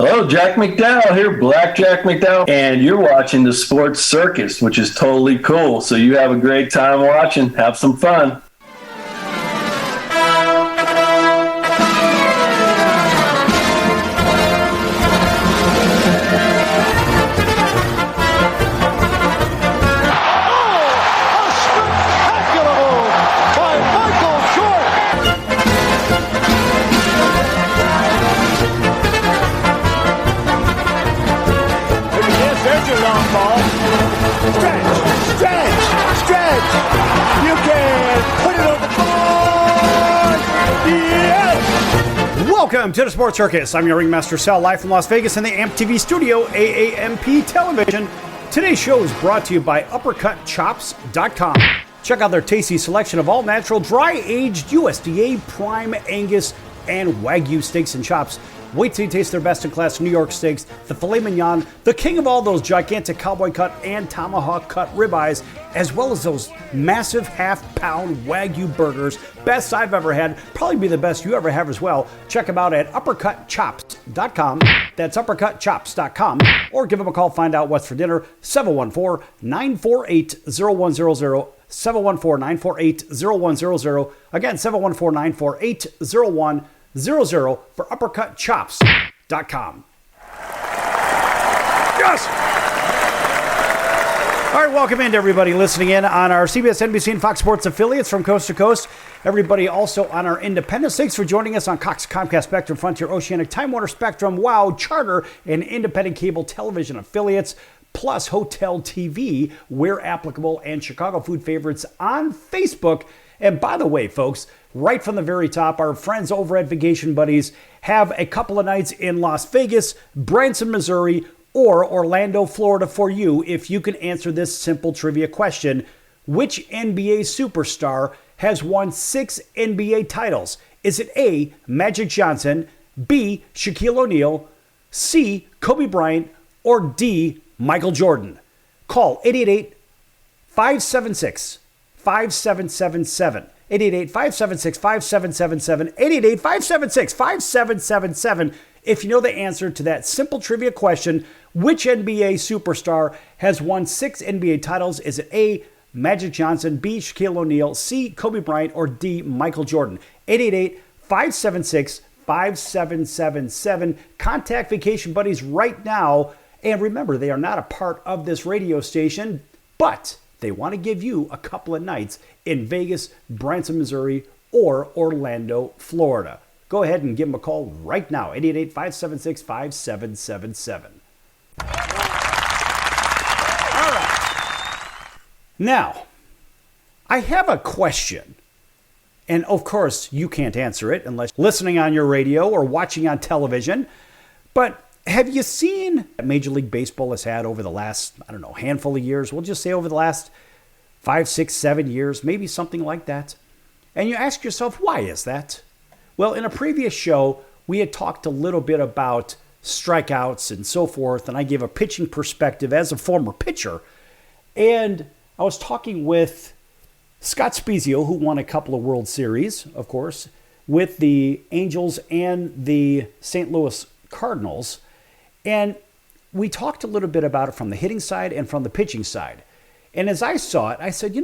Hello, Jack McDowell here, Black Jack McDowell, and you're watching the Sports Circus, which is totally cool. So you have a great time watching. Have some fun. Welcome to the Sports Circus. I'm your ringmaster Sal, live from Las Vegas in the AMP TV studio, AAMP Television. Today's show is brought to you by UppercutChops.com. Check out their tasty selection of all-natural, dry-aged USDA, prime Angus, and Wagyu steaks and chops. Wait till you taste their best-in-class New York steaks, the filet mignon, the king of all those gigantic cowboy cut and tomahawk cut ribeyes, as well as those massive half-pound Wagyu burgers. Best I've ever had, probably be the best you ever have as well. Check them out at UppercutChops.com. That's UppercutChops.com. Or give them a call, find out what's for dinner, 714-948-0100. 714-948-0100. Again, 714-948-0100 for UppercutChops.com. Yes! All right, welcome in to everybody listening in on our CBS, NBC, and Fox Sports affiliates from coast to coast. Everybody also on our independents. Thanks for joining us on Cox, Comcast, Spectrum, Frontier, Oceanic, Time Warner, Spectrum, WOW, Charter, and independent cable television affiliates, plus Hotel TV, where applicable, and Chicago Food Favorites on Facebook. And by the way, folks, right from the very top, our friends over at Vacation Buddies have a couple of nights in Las Vegas, Branson, Missouri, or Orlando, Florida for you if you can answer this simple trivia question. Which NBA superstar has won 6 NBA titles? Is it A, Magic Johnson, B, Shaquille O'Neal, C, Kobe Bryant, or D, Michael Jordan? Call 888-576-5777. 888-576-5777. 888-576-5777. If you know the answer to that simple trivia question, which NBA superstar has won 6 NBA titles? Is it A, Magic Johnson, B, Shaquille O'Neal, C, Kobe Bryant, or D, Michael Jordan? 888-576-5777. Contact Vacation Buddies right now. And remember, they are not a part of this radio station, but they want to give you a couple of nights in Vegas, Branson, Missouri, or Orlando, Florida. Go ahead and give them a call right now, 888-576-5777. All right. Now, I have a question. And of course, you can't answer it unless you're listening on your radio or watching on television. But have you seen what Major League Baseball has had over the last, handful of years? We'll just say over the last 5, 6, 7 years, maybe something like that. And you ask yourself, why is that? Well, in a previous show, we had talked a little bit about strikeouts and so forth, and I gave a pitching perspective as a former pitcher. And I was talking with Scott Spiezio, who won a couple of World Series, of course, with the Angels and the St. Louis Cardinals. And we talked a little bit about it from the hitting side and from the pitching side. And as I saw it, I said,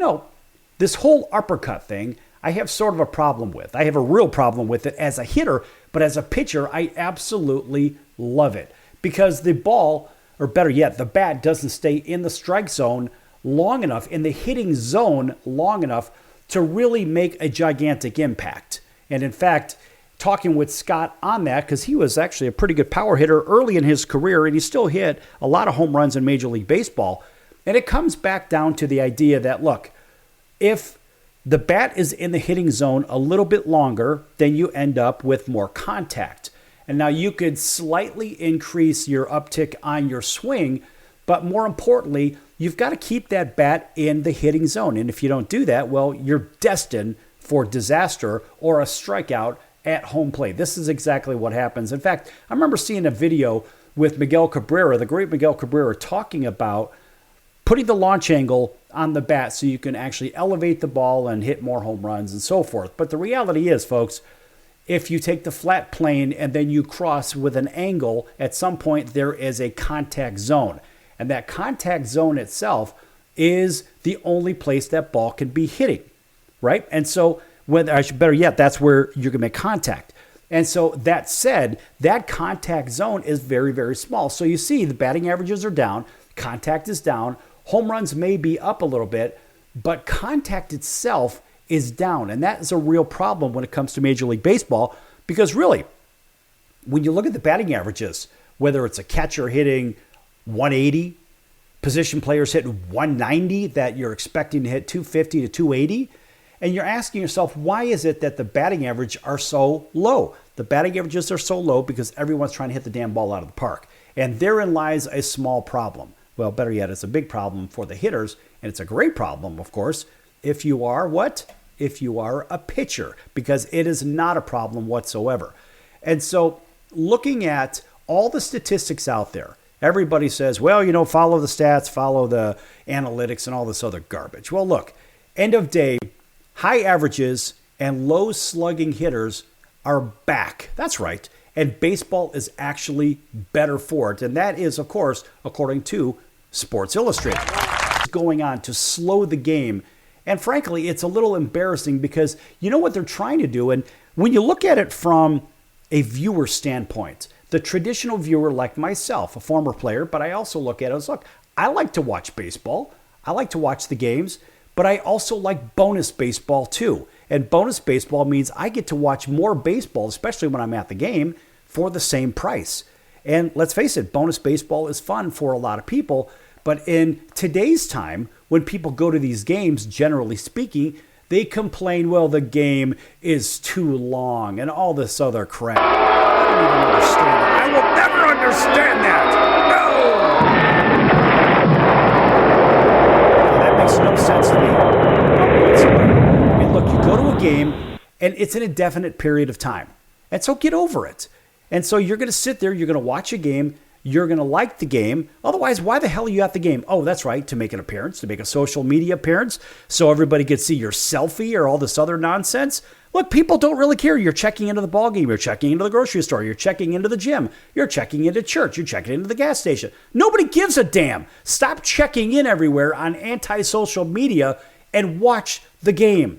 this whole uppercut thing, I have sort of a problem with. I have a real problem with it as a hitter, but as a pitcher, I absolutely love it. Because the ball, or better yet, the bat doesn't stay in the strike zone long enough, in the hitting zone long enough to really make a gigantic impact. And in fact, talking with Scott on that, because he was actually a pretty good power hitter early in his career, and he still hit a lot of home runs in Major League Baseball. And it comes back down to the idea that, look, if the bat is in the hitting zone a little bit longer, then you end up with more contact. And now you could slightly increase your uptick on your swing, but more importantly, you've got to keep that bat in the hitting zone. And if you don't do that, well, you're destined for disaster or a strikeout at home plate. This is exactly what happens. In fact, I remember seeing a video with Miguel Cabrera, the great Miguel Cabrera, talking about putting the launch angle on the bat so you can actually elevate the ball and hit more home runs and so forth. But the reality is, folks, if you take the flat plane and then you cross with an angle, at some point there is a contact zone. And that contact zone itself is the only place that ball can be hitting, right? And so, better yet, that's where you're going to make contact. And so that said, that contact zone is very, very small. So you see the batting averages are down, contact is down, home runs may be up a little bit, but contact itself is down. And that is a real problem when it comes to Major League Baseball, because really, when you look at the batting averages, whether it's a catcher hitting 180, position players hitting 190 that you're expecting to hit 250 to 280, and you're asking yourself, why is it that the batting average are so low? The batting averages are so low because everyone's trying to hit the damn ball out of the park. And therein lies a small problem. Well, better yet, it's a big problem for the hitters, and it's a great problem, of course, if you are what? If you are a pitcher, because it is not a problem whatsoever. And so looking at all the statistics out there, everybody says, well, follow the stats, follow the analytics and all this other garbage. Well, look, end of day, high averages and low slugging hitters are back. That's right. And baseball is actually better for it. And that is, of course, according to Sports Illustrated. It's going on to slow the game. And frankly, it's a little embarrassing because you know what they're trying to do. And when you look at it from a viewer standpoint, the traditional viewer like myself, a former player, but I also look at it as, look, I like to watch baseball. I like to watch the games, but I also like bonus baseball too. And bonus baseball means I get to watch more baseball, especially when I'm at the game, for the same price. And let's face it, bonus baseball is fun for a lot of people. But in today's time, when people go to these games, generally speaking, they complain, well, the game is too long and all this other crap. I don't even understand it. I will never understand that. No! That makes no sense to me. I mean, look, you go to a game and it's an indefinite period of time. And so get over it. And so you're going to sit there, you're going to watch a game, you're going to like the game. Otherwise, why the hell are you at the game? Oh, that's right, to make an appearance, to make a social media appearance, so everybody can see your selfie or all this other nonsense. Look, people don't really care. You're checking into the ball game, you're checking into the grocery store, you're checking into the gym, you're checking into church, you're checking into the gas station. Nobody gives a damn. Stop checking in everywhere on anti-social media and watch the game.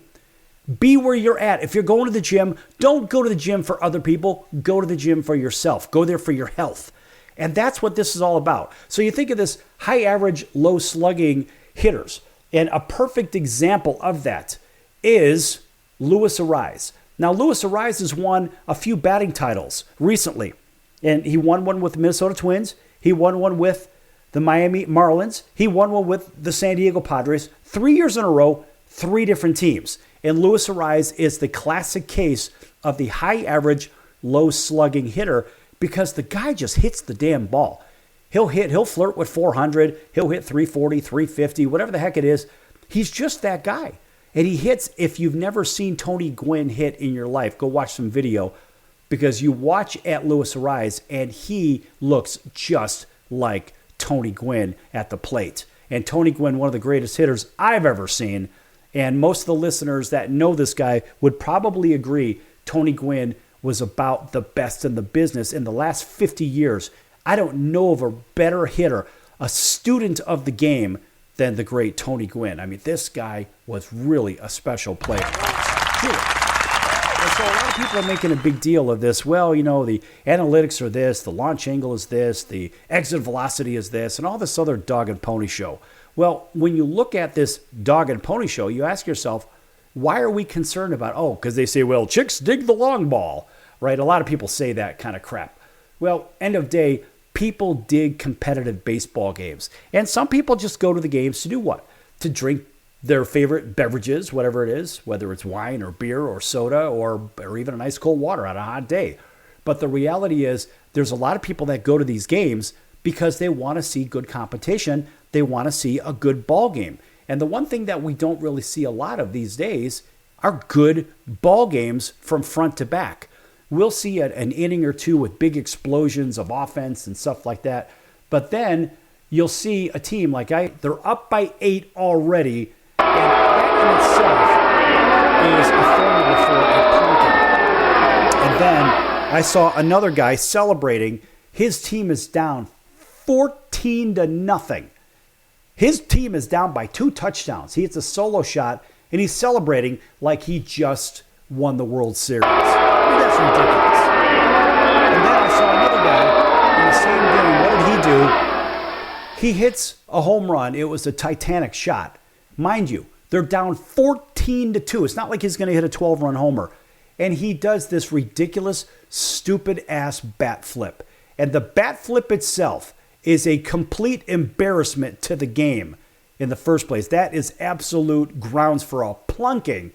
Be where you're at. If you're going to the gym, don't go to the gym for other people. Go to the gym for yourself. Go there for your health. And that's what this is all about. So you think of this high average, low slugging hitters. And a perfect example of that is Luis Ariz. Now, Luis Ariz has won a few batting titles recently. And he won one with the Minnesota Twins. He won one with the Miami Marlins. He won one with the San Diego Padres. 3 years in a row, 3 different teams. And Luis Ariz is the classic case of the high average, low slugging hitter because the guy just hits the damn ball. He'll flirt with 400, he'll hit 340, 350, whatever the heck it is. He's just that guy. And he hits, if you've never seen Tony Gwynn hit in your life, go watch some video because you watch at Luis Ariz and he looks just like Tony Gwynn at the plate. And Tony Gwynn, one of the greatest hitters I've ever seen. And most of the listeners that know this guy would probably agree Tony Gwynn was about the best in the business in the last 50 years. I don't know of a better hitter, a student of the game, than the great Tony Gwynn. I mean, this guy was really a special player. Truly. And so a lot of people are making a big deal of this. Well, the analytics are this, the launch angle is this, the exit velocity is this, and all this other dog and pony show. Well, when you look at this dog and pony show, you ask yourself, why are we concerned about, because they say, well, chicks dig the long ball, right? A lot of people say that kind of crap. Well, end of day, people dig competitive baseball games. And some people just go to the games to do what? To drink their favorite beverages, whatever it is, whether it's wine or beer or soda or even a nice cold water on a hot day. But the reality is there's a lot of people that go to these games because they want to see good competition. They want to see a good ball game. And the one thing that we don't really see a lot of these days are good ball games from front to back. We'll see an inning or two with big explosions of offense and stuff like that. But then you'll see a team they're up by 8 already. And that in itself is a formula for a pumpkin. then I saw another guy celebrating. His team is down 14-0. His team is down by 2 touchdowns. He hits a solo shot, and he's celebrating like he just won the World Series. I mean, that's ridiculous. And then I saw another guy in the same game. What did he do? He hits a home run. It was a Titanic shot. Mind you, they're down 14-2. It's not like he's going to hit a 12-run homer. And he does this ridiculous, stupid-ass bat flip. And the bat flip itself is a complete embarrassment to the game in the first place. That is absolute grounds for a plunking.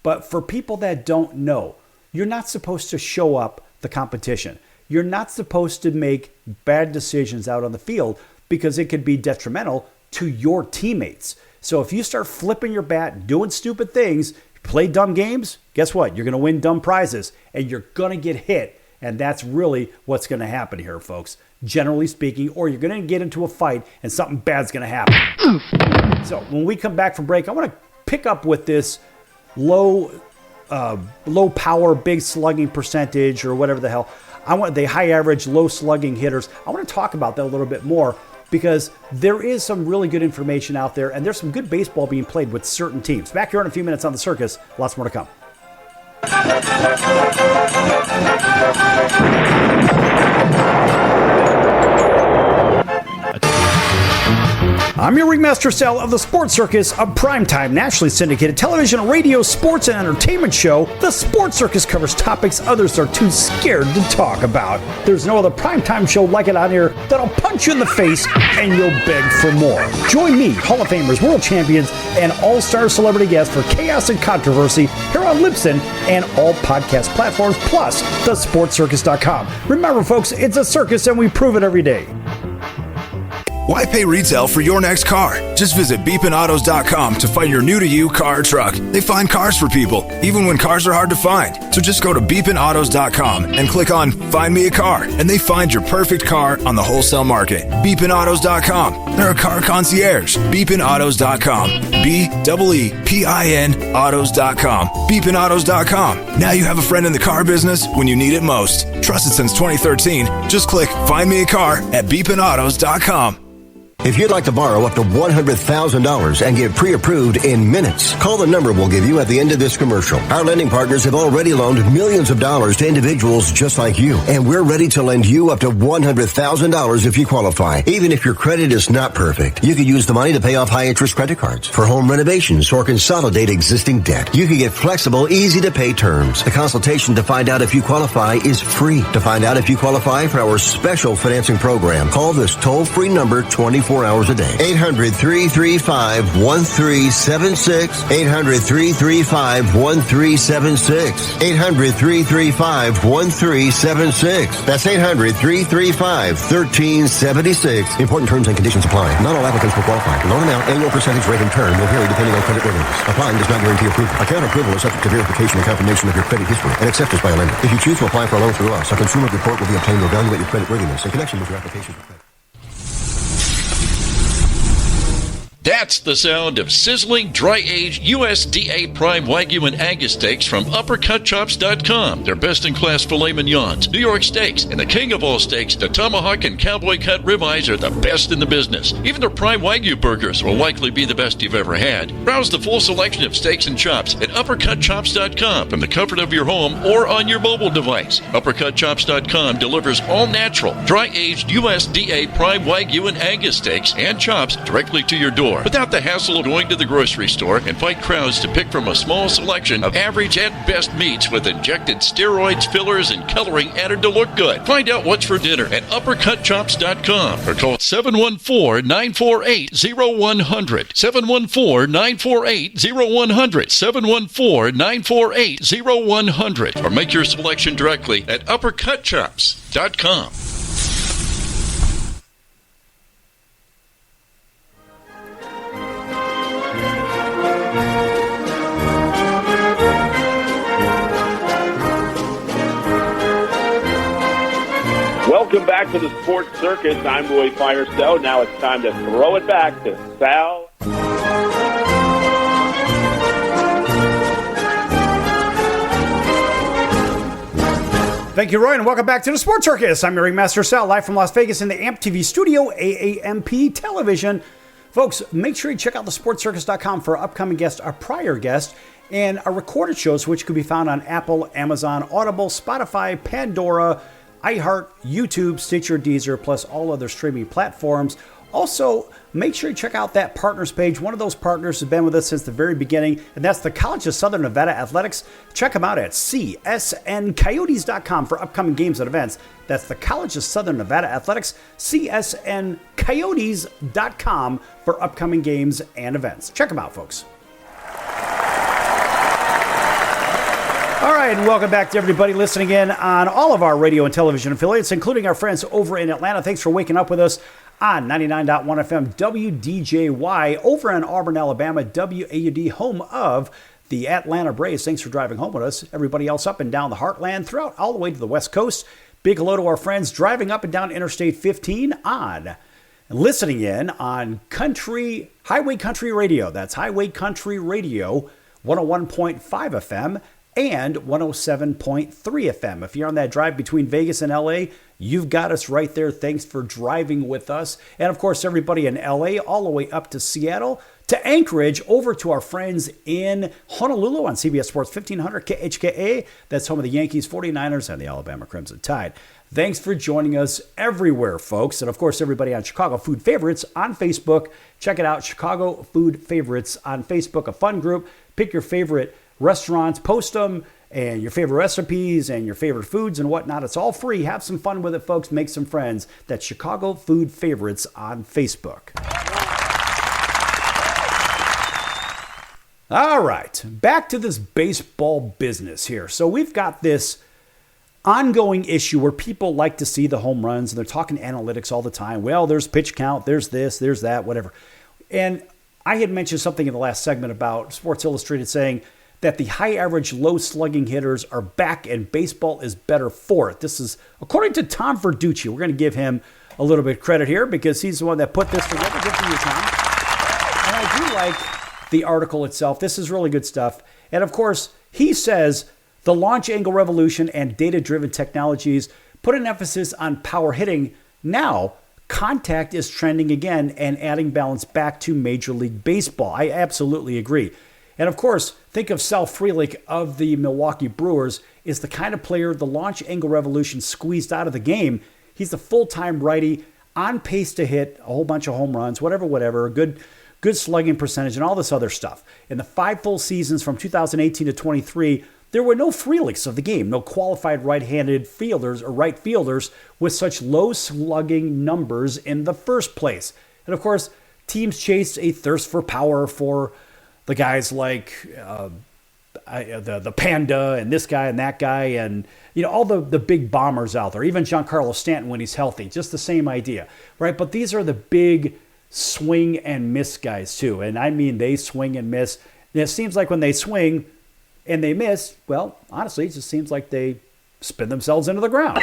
But for people that don't know, you're not supposed to show up the competition. You're not supposed to make bad decisions out on the field because it could be detrimental to your teammates. So if you start flipping your bat, doing stupid things, play dumb games, guess what? You're going to win dumb prizes and you're going to get hit. And that's really what's going to happen here, folks, generally speaking, or you're going to get into a fight and something bad's going to happen. So when we come back from break, I want to pick up with this low power, big slugging percentage or whatever the hell. I want the high average, low slugging hitters. I want to talk about that a little bit more because there is some really good information out there and there's some good baseball being played with certain teams. Back here in a few minutes on The Circus. Lots more to come. I'm your ringmaster Sal of the Sports Circus, a primetime nationally syndicated television, radio, sports, and entertainment show. The Sports Circus covers topics others are too scared to talk about. There's no other primetime show like it out here that'll punch you in the face and you'll beg for more. Join me, Hall of Famers, world champions, and all-star celebrity guests for chaos and controversy here on Libsyn and all podcast platforms, plus thesportscircus.com. Remember, folks, it's a circus and we prove it every day. Why pay retail for your next car? Just visit beepinautos.com to find your new-to-you car or truck. They find cars for people, even when cars are hard to find. So just go to beepinautos.com and click on Find Me a Car, and they find your perfect car on the wholesale market. Beepinautos.com. They're a car concierge. Beepinautos.com. BEEPIN autos.com. Beepinautos.com. Now you have a friend in the car business when you need it most. Trusted since 2013. Just click Find Me a Car at beepinautos.com. If you'd like to borrow up to $100,000 and get pre-approved in minutes, call the number we'll give you at the end of this commercial. Our lending partners have already loaned millions of dollars to individuals just like you, and we're ready to lend you up to $100,000 if you qualify. Even if your credit is not perfect, you can use the money to pay off high-interest credit cards, for home renovations, or consolidate existing debt. You can get flexible, easy-to-pay terms. The consultation to find out if you qualify is free. To find out if you qualify for our special financing program, call this toll-free number 24 hours a day. 800-335-1376. 800-335-1376. 800-335-1376. That's 800-335-1376. Important terms and conditions apply. Not all applicants will qualify. Loan amount, annual percentage rate, and term will vary depending on credit worthiness. Applying does not guarantee approval. Account approval is subject to verification and confirmation of your credit history and acceptance by a lender. If you choose to apply for a loan through us, a consumer report will be obtained to evaluate your credit worthiness in connection with your application for credit. That's the sound of sizzling, dry-aged USDA Prime Wagyu and Angus steaks from UppercutChops.com. Their best-in-class filet mignons, New York steaks, and the king of all steaks, the tomahawk and cowboy cut ribeyes are the best in the business. Even their Prime Wagyu burgers will likely be the best you've ever had. Browse the full selection of steaks and chops at UppercutChops.com from the comfort of your home or on your mobile device. UppercutChops.com delivers all-natural, dry-aged USDA Prime Wagyu and Angus steaks and chops directly to your door, without the hassle of going to the grocery store and fight crowds to pick from a small selection of average at best meats with injected steroids, fillers, and coloring added to look good. Find out what's for dinner at UppercutChops.com or call 714-948-0100. 714-948-0100. 714-948-0100. Or make your selection directly at UppercutChops.com. Welcome back to the Sports Circus. I'm Roy Firestone. Now it's time to throw it back to Sal. Thank you, Roy, and welcome back to the Sports Circus. I'm your ringmaster Sal, live from Las Vegas in the AMP TV studio, AAMP television. Folks, make sure you check out thesportscircus.com for our upcoming guest, our prior guest, and our recorded shows, which can be found on Apple, Amazon, Audible, Spotify, Pandora, iHeart, YouTube, Stitcher, Deezer, plus all other streaming platforms. Also, make sure you check out that partners page. One of those partners has been with us since the very beginning, and that's the College of Southern Nevada Athletics. Check them out at csncoyotes.com for upcoming games and events. That's the College of Southern Nevada Athletics, csncoyotes.com for upcoming games and events. Check them out, folks. All right, and welcome back to everybody listening in on all of our radio and television affiliates, including our friends over in Atlanta. Thanks for waking up with us on 99.1 FM WDJY, over in Auburn, Alabama, WAUD, home of the Atlanta Braves. Thanks for driving home with us. Everybody else up and down the heartland, throughout all the way to the West Coast. Big hello to our friends driving up and down Interstate 15 on, listening in on Highway Country Radio. That's Highway Country Radio, 101.5 FM. And 107.3 FM. If you're on that drive between Vegas and LA, you've got us right there. Thanks for driving with us. And of course, everybody in LA, all the way up to Seattle, to Anchorage, over to our friends in Honolulu on CBS Sports 1500 KHKA. That's home of the Yankees, 49ers, and the Alabama Crimson Tide. Thanks for joining us everywhere, folks. And of course, everybody on Chicago Food Favorites on Facebook. Check it out, Chicago Food Favorites on Facebook, a fun group. Pick your favorite restaurants, post them, and your favorite recipes and your favorite foods and whatnot. It's all free. Have some fun with it, folks. Make some friends. That's Chicago Food Favorites on Facebook. All right, back to this baseball business here. So we've got this ongoing issue where people like to see the home runs, and they're talking analytics all the time. Well, there's pitch count, there's this, there's that, whatever. And I had mentioned something in the last segment about Sports Illustrated saying that the high average, low slugging hitters are back and baseball is better for it. This is according to Tom Verducci. We're going to give him a little bit of credit here because he's the one that put this together. Good for you, Tom. And I do like the article itself. This is really good stuff. And of course, he says the launch angle revolution and data-driven technologies put an emphasis on power hitting. Now, contact is trending again and adding balance back to Major League Baseball. I absolutely agree. And of course, think of Sal Frelick of the Milwaukee Brewers is the kind of player the launch angle revolution squeezed out of the game. He's a full-time righty, on pace to hit a whole bunch of home runs, whatever, a good slugging percentage and all this other stuff. In the 5 full seasons from 2018 to 23, there were no Frelicks of the game, no qualified right-handed fielders or right fielders with such low slugging numbers in the first place. And of course, teams chased a thirst for power for the guys like the Panda and this guy and that guy and all the big bombers out there, even Giancarlo Stanton when he's healthy, just the same idea, right? But these are the big swing and miss guys too. And I mean, they swing and miss. And it seems like when they swing and they miss, well, honestly, it just seems like they spin themselves into the ground.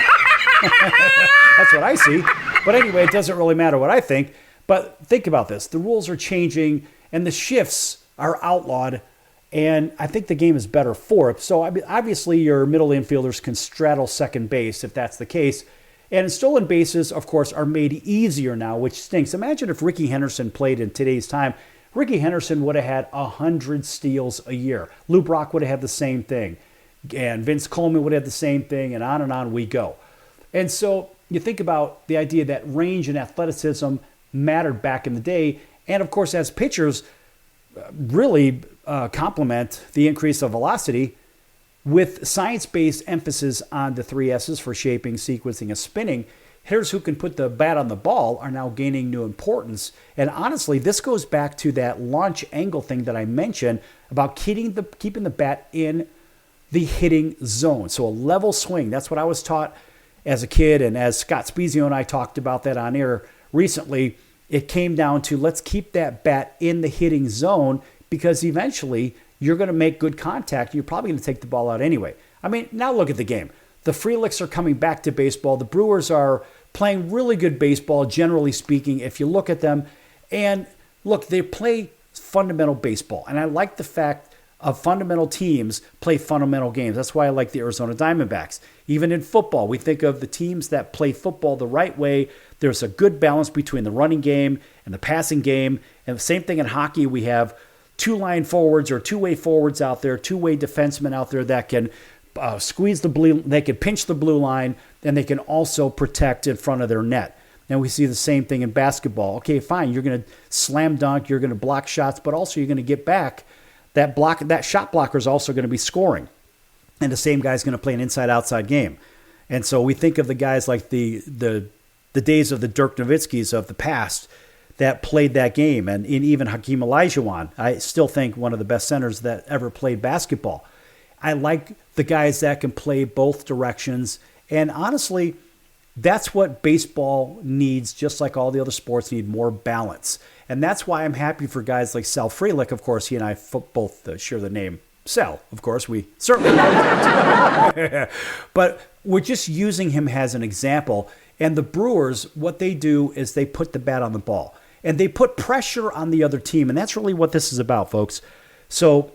That's what I see. But anyway, it doesn't really matter what I think. But think about this. The rules are changing and the shifts are outlawed, and I think the game is better for it. So obviously your middle infielders can straddle second base if that's the case. And stolen bases, of course, are made easier now, which stinks. Imagine if Ricky Henderson played in today's time. Ricky Henderson would have had 100 steals a year. Lou Brock would have had the same thing. And Vince Coleman would have the same thing, and on we go. And so you think about the idea that range and athleticism mattered back in the day. And of course, as pitchers, really complement the increase of velocity with science-based emphasis on the 3 S's for shaping, sequencing, and spinning. Hitters who can put the bat on the ball are now gaining new importance. And honestly, this goes back to that launch angle thing that I mentioned about keeping the bat in the hitting zone. So a level swing. That's what I was taught as a kid. And as Scott Spezio and I talked about that on air recently, it came down to let's keep that bat in the hitting zone because eventually you're going to make good contact. You're probably going to take the ball out anyway. I mean, now look at the game. The Frelicks are coming back to baseball. The Brewers are playing really good baseball, generally speaking, if you look at them. And look, they play fundamental baseball. And I like the fact of fundamental teams play fundamental games. That's why I like the Arizona Diamondbacks. Even in football, we think of the teams that play football the right way. There's a good balance between the running game and the passing game. And the same thing in hockey. We have two-line forwards or two-way forwards out there, two-way defensemen out there that can squeeze the blue, they can pinch the blue line, and they can also protect in front of their net. And we see the same thing in basketball. Okay, fine, you're going to slam dunk, you're going to block shots, but also you're going to get back. That shot blocker is also going to be scoring. And the same guy's going to play an inside-outside game. And so we think of the guys like the days of the Dirk Nowitzkis of the past that played that game. And even Hakeem Olajuwon, I still think one of the best centers that ever played basketball. I like the guys that can play both directions. And honestly, that's what baseball needs, just like all the other sports need more balance. And that's why I'm happy for guys like Sal Frelick. Of course, he and I both share the name Sal. Of course, we certainly know that. But we're just using him as an example. And the Brewers, what they do is they put the bat on the ball. And they put pressure on the other team. And that's really what this is about, folks. So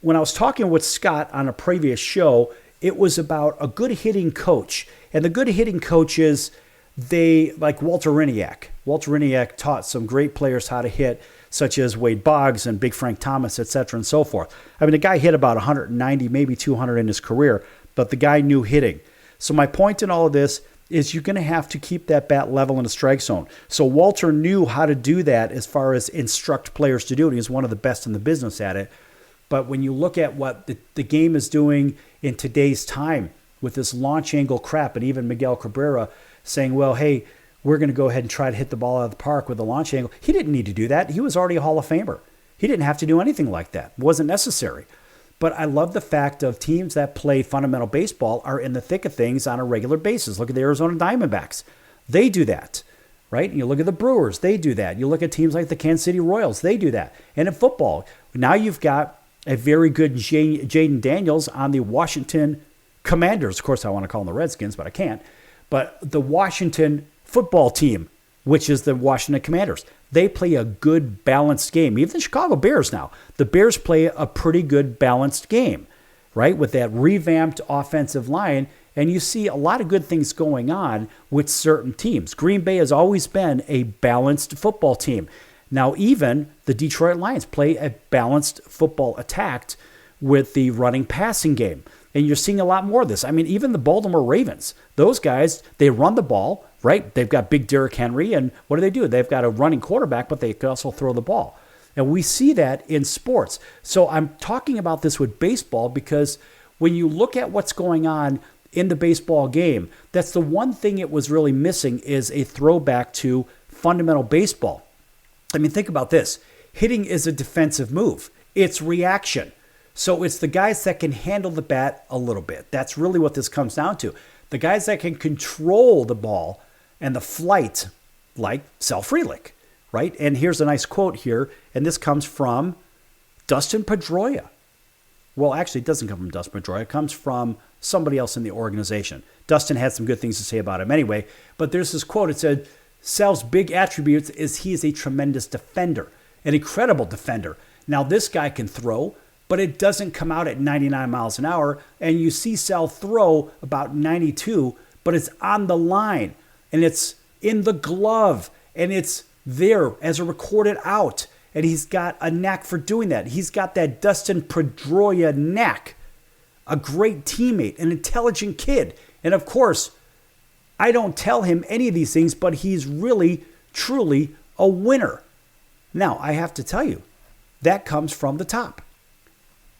when I was talking with Scott on a previous show, it was about a good hitting coach. And the good hitting coaches, they like Walter Riniak. Walter Riniak taught some great players how to hit, such as Wade Boggs and Big Frank Thomas, etc., and so forth. I mean, the guy hit about 190, maybe 200 in his career, but the guy knew hitting. So my point in all of this is you're going to have to keep that bat level in the strike zone. So Walter knew how to do that as far as instruct players to do it. He was one of the best in the business at it. But when you look at what the game is doing in today's time with this launch angle crap, and even Miguel Cabrera saying, well, hey, we're going to go ahead and try to hit the ball out of the park with the launch angle. He didn't need to do that. He was already a Hall of Famer. He didn't have to do anything like that. It wasn't necessary. But I love the fact of teams that play fundamental baseball are in the thick of things on a regular basis. Look at the Arizona Diamondbacks. They do that, right? And you look at the Brewers. They do that. You look at teams like the Kansas City Royals. They do that. And in football, now you've got a very good Jaden Daniels on the Washington Commanders. Of course, I want to call them the Redskins, but I can't. But the Washington football team, which is the Washington Commanders, they play a good, balanced game. Even the Chicago Bears now. The Bears play a pretty good, balanced game, right, with that revamped offensive line. And you see a lot of good things going on with certain teams. Green Bay has always been a balanced football team. Now, even the Detroit Lions play a balanced football attack with the running passing game. And you're seeing a lot more of this. I mean, even the Baltimore Ravens, those guys, they run the ball, right? They've got big Derrick Henry, and what do? They've got a running quarterback, but they can also throw the ball. And we see that in sports. So I'm talking about this with baseball because when you look at what's going on in the baseball game, that's the one thing it was really missing is a throwback to fundamental baseball. I mean, think about this. Hitting is a defensive move. It's reaction. So it's the guys that can handle the bat a little bit. That's really what this comes down to. The guys that can control the ball and the flight, like Sal Frelick, right? And here's a nice quote here, and this comes from Dustin Pedroia. Well, actually, it doesn't come from Dustin Pedroia. It comes from somebody else in the organization. Dustin had some good things to say about him anyway, but there's this quote. It said, Sal's big attributes is he is a tremendous defender, an incredible defender. Now, this guy can throw, but it doesn't come out at 99 miles an hour. And you see Sal throw about 92, but it's on the line, and it's in the glove, and it's there as a recorded out. And he's got a knack for doing that. He's got that Dustin Pedroia knack. A great teammate, an intelligent kid. And of course, I don't tell him any of these things, but he's really, truly a winner. Now, I have to tell you, that comes from the top.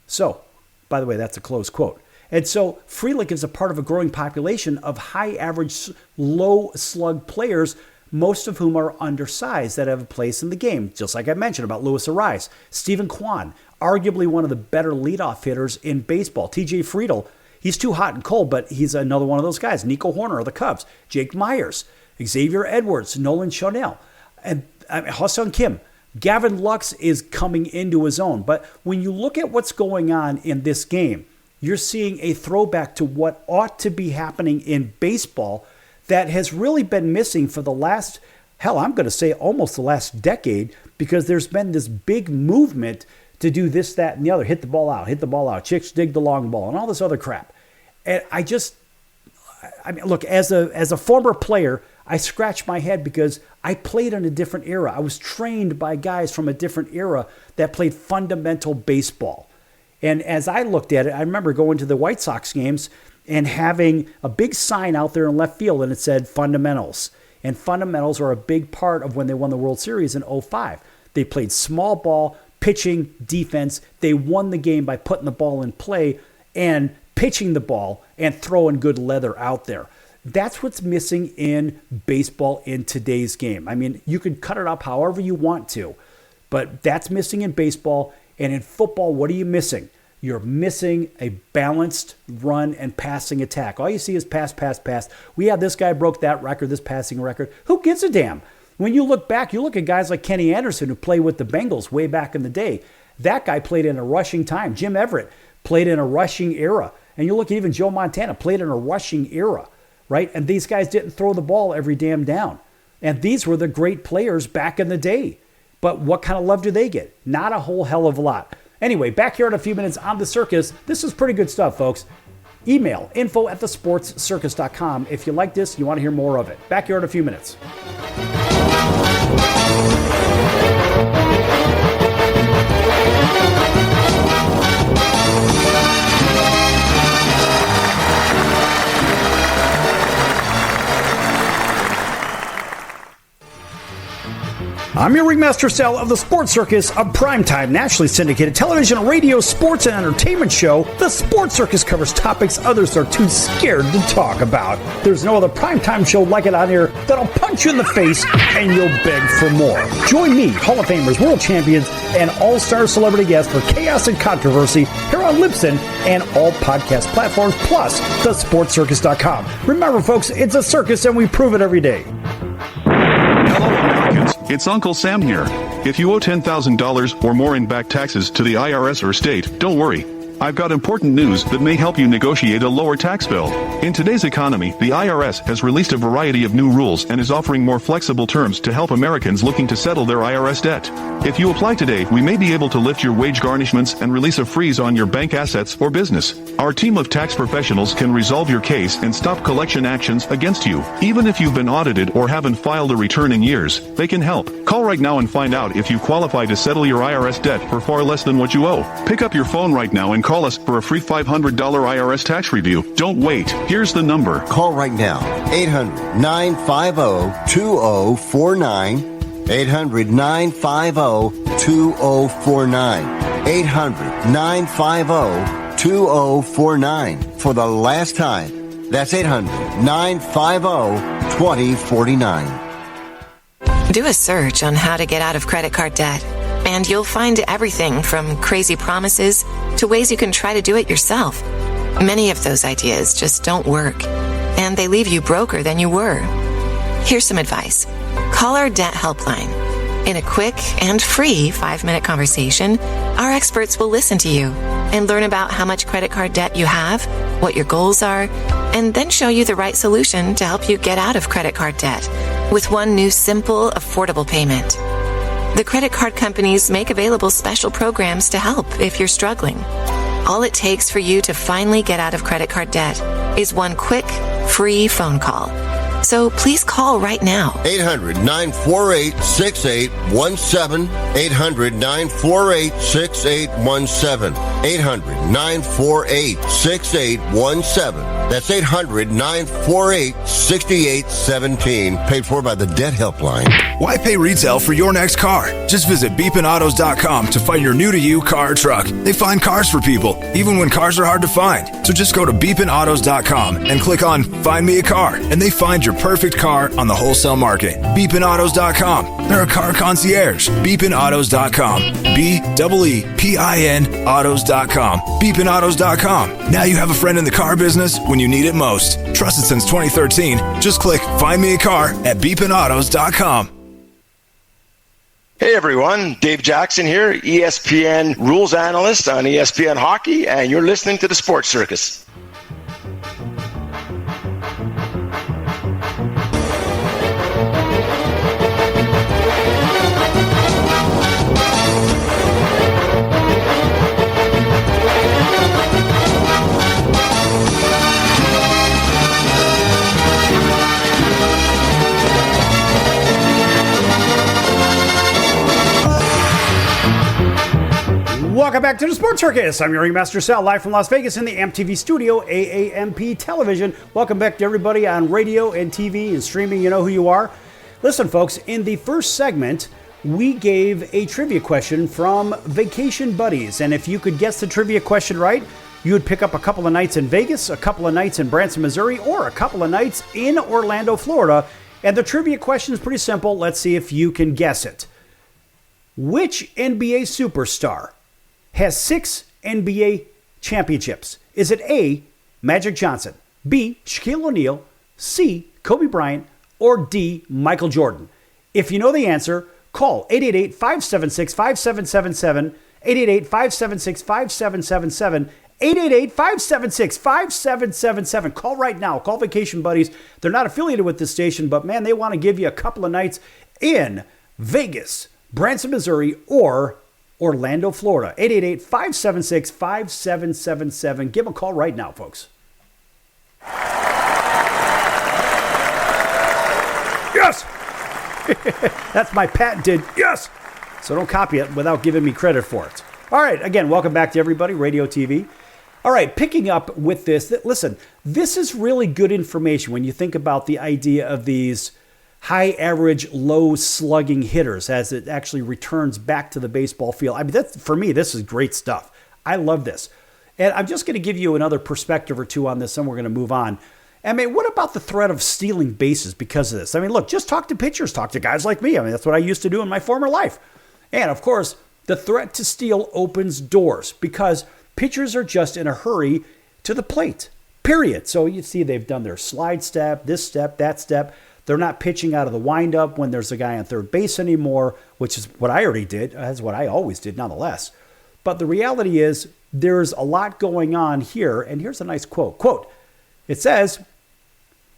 So, by the way, that's a close quote. And so Frelick is a part of a growing population of high average, low slug players, most of whom are undersized that have a place in the game. Just like I mentioned about Luis Ariz, Stephen Kwan, arguably one of the better leadoff hitters in baseball. TJ Friedl, he's too hot and cold, but he's another one of those guys. Nico Horner of the Cubs, Jake Myers, Xavier Edwards, Nolan Chanel, and Ha-Seong Kim. Gavin Lux is coming into his own. But when you look at what's going on in this game, you're seeing a throwback to what ought to be happening in baseball that has really been missing for the last, I'm going to say almost the last decade, because there's been this big movement to do this, that, and the other. Hit the ball out. Chicks dig the long ball and all this other crap. And I mean, look, as a former player, I scratch my head because I played in a different era. I was trained by guys from a different era that played fundamental baseball. And as I looked at it, I remember going to the White Sox games and having a big sign out there in left field, and it said fundamentals. And fundamentals are a big part of when they won the World Series in 2005. They played small ball, pitching, defense. They won the game by putting the ball in play and pitching the ball and throwing good leather out there. That's what's missing in baseball in today's game. I mean, you can cut it up however you want to, but that's missing in baseball. And in football, what are you missing? You're missing a balanced run and passing attack. All you see is pass. We have this guy broke that record, this passing record. Who gives a damn? When you look back, you look at guys like Kenny Anderson who played with the Bengals way back in the day. That guy played in a rushing time. Jim Everett played in a rushing era. And you look at even Joe Montana played in a rushing era, right? And these guys didn't throw the ball every damn down. And these were the great players back in the day. But what kind of love do they get? Not a whole hell of a lot. Anyway, back here in a few minutes on The Circus. This is pretty good stuff, folks. Email info@thesportscircus.com. If you like this, you want to hear more of it. Back here in a few minutes. I'm your ringmaster Sal of the Sports Circus, a primetime, nationally syndicated television, radio, sports, and entertainment show. The Sports Circus covers topics others are too scared to talk about. There's no other primetime show like it on here that'll punch you in the face and you'll beg for more. Join me, Hall of Famers, world champions, and all-star celebrity guests for chaos and controversy here on Libsyn and all podcast platforms, plus thesportscircus.com. Remember, folks, it's a circus and we prove it every day. It's Uncle Sam here. If you owe $10,000 or more in back taxes to the IRS or state, don't worry. I've got important news that may help you negotiate a lower tax bill. In today's economy, the IRS has released a variety of new rules and is offering more flexible terms to help Americans looking to settle their IRS debt. If you apply today, we may be able to lift your wage garnishments and release a freeze on your bank assets or business. Our team of tax professionals can resolve your case and stop collection actions against you. Even if you've been audited or haven't filed a return in years, they can help. Call right now and find out if you qualify to settle your IRS debt for far less than what you owe. Pick up your phone right now and call us for a free $500 IRS tax review. Don't wait. Here's the number. Call right now. 800-950-2049. 800-950-2049. 800-950-2049. For the last time. That's 800-950-2049. Do a search on how to get out of credit card debt, and you'll find everything from crazy promises to ways you can try to do it yourself. Many of those ideas just don't work, and they leave you broker than you were. Here's some advice. Call our debt helpline. In a quick and free 5-minute conversation, our experts will listen to you and learn about how much credit card debt you have, what your goals are, and then show you the right solution to help you get out of credit card debt with one new simple, affordable payment. The credit card companies make available special programs to help if you're struggling. All it takes for you to finally get out of credit card debt is one quick, free phone call. So please call right now. 800-948-6817. 800-948-6817. 800-948-6817. That's 800-948-6817. Paid for by the Debt Helpline. Why pay retail for your next car? Just visit beepinautos.com to find your new-to-you car or truck. They find cars for people, even when cars are hard to find. So just go to beepinautos.com and click on Find Me a Car, and they find your perfect car on the wholesale market. beepinautos.com. They're a car concierge. beepinautos.com. BEEPIN autos.com. beepinautos.com. Now you have a friend in the car business when you need it most. Trusted since 2013. Just click Find Me a Car at beepinautos.com. Hey everyone, Dave Jackson here, ESPN rules analyst on ESPN Hockey, and you're listening to the Sports Circus. Welcome back to the Sports Circus. I'm your ringmaster Sal, live from Las Vegas in the MTV studio, AAMP Television. Welcome back to everybody on radio and TV and streaming. You know who you are. Listen, folks, in the first segment, we gave a trivia question from Vacation Buddies. And if you could guess the trivia question right, you would pick up a couple of nights in Vegas, a couple of nights in Branson, Missouri, or a couple of nights in Orlando, Florida. And the trivia question is pretty simple. Let's see if you can guess it. Which NBA superstar has 6 NBA championships? Is it A, Magic Johnson, B, Shaquille O'Neal, C, Kobe Bryant, or D, Michael Jordan? If you know the answer, call 888-576-5777, 888-576-5777, 888-576-5777. Call right now. Call Vacation Buddies. They're not affiliated with this station, but man, they want to give you a couple of nights in Vegas, Branson, Missouri, or Orlando, Florida. 888-576-5777. Give them a call right now, folks. Yes! That's my patented yes! So don't copy it without giving me credit for it. All right, again, welcome back to everybody, radio, TV. All right, picking up with this, listen, this is really good information when you think about the idea of these high average, low slugging hitters as it actually returns back to the baseball field. I mean, for me, this is great stuff. I love this. And I'm just going to give you another perspective or two on this, and we're going to move on. I mean, what about the threat of stealing bases because of this? I mean, look, just talk to pitchers, talk to guys like me. I mean, that's what I used to do in my former life. And, of course, the threat to steal opens doors because pitchers are just in a hurry to the plate, period. So you see they've done their slide step, this step, that step. They're not pitching out of the windup when there's a guy on third base anymore, which is what I already did. That's what I always did, nonetheless. But the reality is there's a lot going on here. And here's a nice quote. Quote, it says,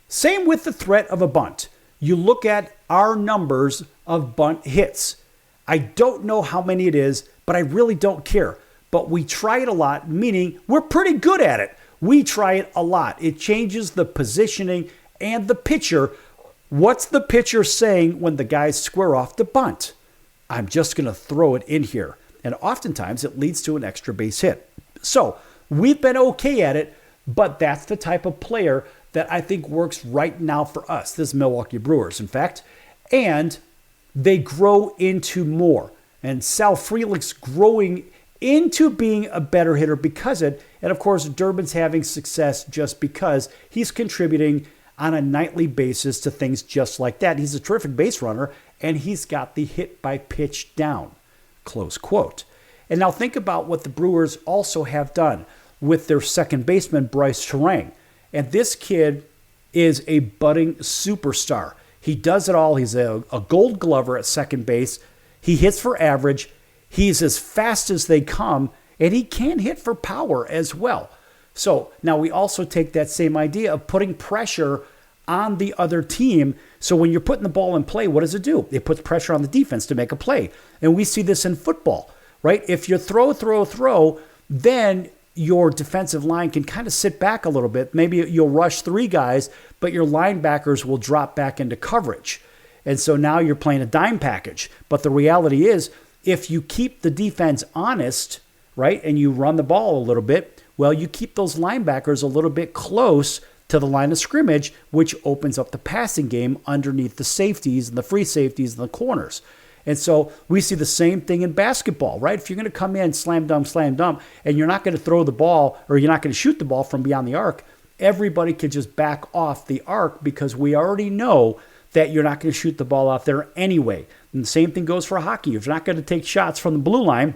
same with the threat of a bunt. You look at our numbers of bunt hits. I don't know how many it is, but I really don't care. But we try it a lot, meaning we're pretty good at it. We try it a lot. It changes the positioning and the pitcher. What's the pitcher saying when the guys square off the bunt? I'm just going to throw it in here. And oftentimes it leads to an extra base hit. So we've been okay at it, but that's the type of player that I think works right now for us, this Milwaukee Brewers, in fact. And they grow into more. And Sal Frelick's growing into being a better hitter because of it. And of course, Durbin's having success just because he's contributing on a nightly basis to things just like that. He's a terrific base runner, and he's got the hit by pitch down, close quote. And now think about what the Brewers also have done with their second baseman, Bryce Terang. And this kid is a budding superstar. He does it all. He's a gold glover at second base. He hits for average. He's as fast as they come, and he can hit for power as well. So now we also take that same idea of putting pressure on the other team. So when you're putting the ball in play, what does it do? It puts pressure on the defense to make a play. And we see this in football, right? If you throw, then your defensive line can kind of sit back a little bit. Maybe you'll rush 3 guys, but your linebackers will drop back into coverage. And so now you're playing a dime package. But the reality is, if you keep the defense honest, right, and you run the ball a little bit, well, you keep those linebackers a little bit close to the line of scrimmage, which opens up the passing game underneath the safeties and the free safeties and the corners. And so we see the same thing in basketball, right? If you're going to come in, slam dunk, and you're not going to throw the ball or you're not going to shoot the ball from beyond the arc, everybody can just back off the arc because we already know that you're not going to shoot the ball out there anyway. And the same thing goes for hockey. If you're not going to take shots from the blue line,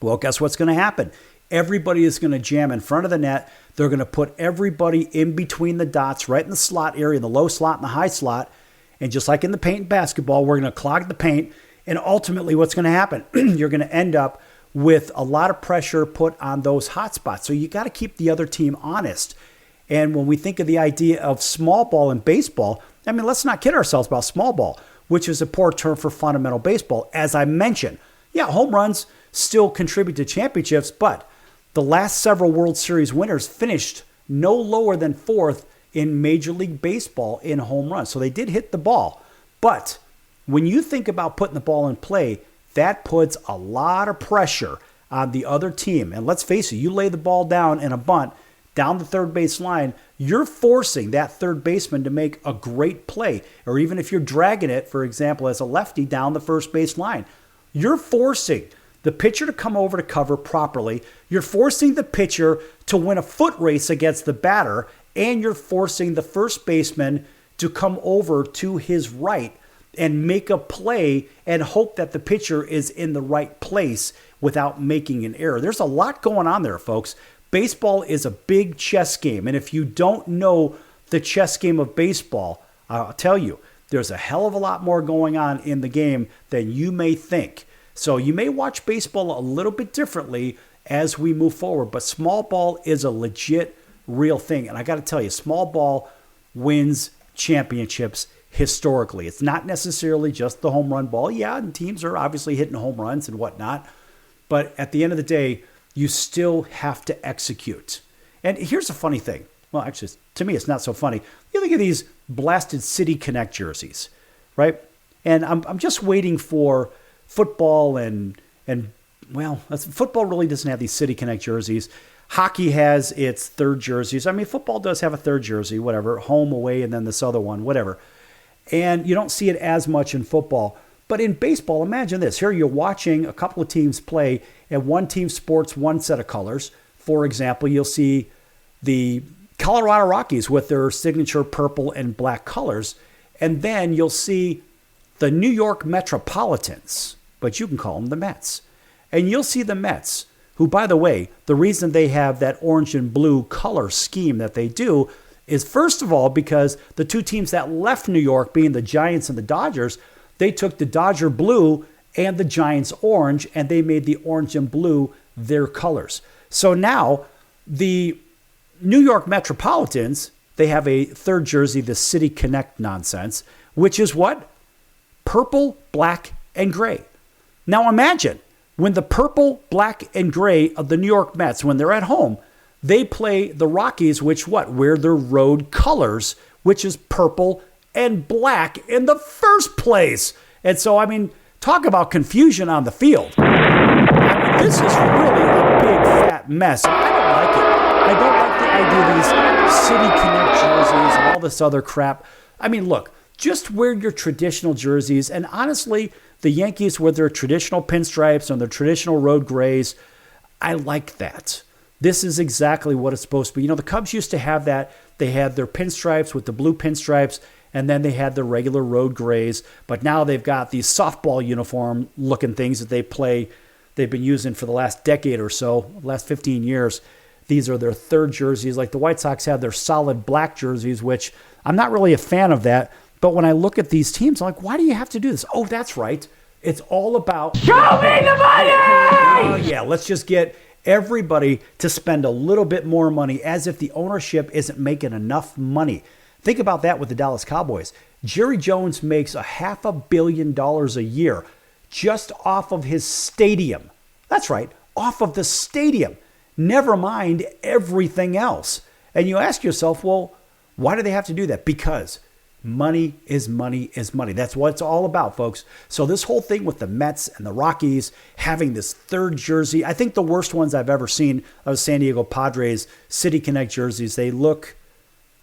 well, guess what's going to happen? Everybody is going to jam in front of the net. They're going to put everybody in between the dots, right in the slot area, the low slot and the high slot. And just like in the paint and basketball, we're going to clog the paint. And ultimately, what's going to happen? You're going to end up with a lot of pressure put on those hot spots. So you got to keep the other team honest. And when we think of the idea of small ball in baseball, I mean, let's not kid ourselves about small ball, which is a poor term for fundamental baseball. As I mentioned, yeah, home runs still contribute to championships, but the last several World Series winners finished no lower than 4th in Major League Baseball in home runs. So they did hit the ball. But when you think about putting the ball in play, that puts a lot of pressure on the other team, and let's face it, you lay the ball down in a bunt down the third base line, you're forcing that third baseman to make a great play. Or even if you're dragging it, for example, as a lefty down the first base line, you're forcing the pitcher to come over to cover properly. You're forcing the pitcher to win a foot race against the batter, and you're forcing the first baseman to come over to his right and make a play and hope that the pitcher is in the right place without making an error. There's a lot going on there, folks. Baseball is a big chess game, and if you don't know the chess game of baseball, I'll tell you, there's a hell of a lot more going on in the game than you may think. So you may watch baseball a little bit differently as we move forward, but small ball is a legit, real thing. And I got to tell you, small ball wins championships historically. It's not necessarily just the home run ball. Yeah, and teams are obviously hitting home runs and whatnot, but at the end of the day, you still have to execute. And here's a funny thing. Well, actually, to me, it's not so funny. You look at these blasted City Connect jerseys, right? And I'm just waiting for football and football really doesn't have these City Connect jerseys. Hockey has its third jerseys. I mean, football does have a third jersey, whatever, home, away, and then this other one, whatever. And you don't see it as much in football. But in baseball, imagine this. Here you're watching a couple of teams play, and one team sports one set of colors. For example, you'll see the Colorado Rockies with their signature purple and black colors, and then you'll see the New York Metropolitans, but you can call them the Mets. And you'll see the Mets, who, by the way, the reason they have that orange and blue color scheme that they do is, first of all, because the two teams that left New York, being the Giants and the Dodgers, they took the Dodger blue and the Giants orange, and they made the orange and blue their colors. So now the New York Metropolitans, they have a third jersey, the City Connect nonsense, which is what? Purple, black, and gray. Now imagine when the purple, black, and gray of the New York Mets, when they're at home, they play the Rockies, which what? Wear their road colors, which is purple and black in the first place. And so, I mean, talk about confusion on the field. I mean, this is really a big, fat mess. I don't like it. I don't like the idea of these City Connect jerseys and all this other crap. I mean, look, just wear your traditional jerseys. And honestly, the Yankees with their traditional pinstripes and their traditional road grays, I like that. This is exactly what it's supposed to be. You know, the Cubs used to have that. They had their pinstripes with the blue pinstripes, and then they had the regular road grays. But now they've got these softball uniform looking things that they've been using for the last decade or so, last 15 years. These are their third jerseys. Like the White Sox have their solid black jerseys, which I'm not really a fan of that. But when I look at these teams, I'm like, why do you have to do this? Oh, that's right. It's all about... Show me the money! Oh, yeah, let's just get everybody to spend a little bit more money as if the ownership isn't making enough money. Think about that with the Dallas Cowboys. Jerry Jones makes $500 million a year just off of his stadium. That's right, off of the stadium. Never mind everything else. And you ask yourself, well, why do they have to do that? Because money is money is money. That's what it's all about, folks. So this whole thing with the Mets and the Rockies having this third jersey, I think the worst ones I've ever seen of San Diego Padres City Connect jerseys, they look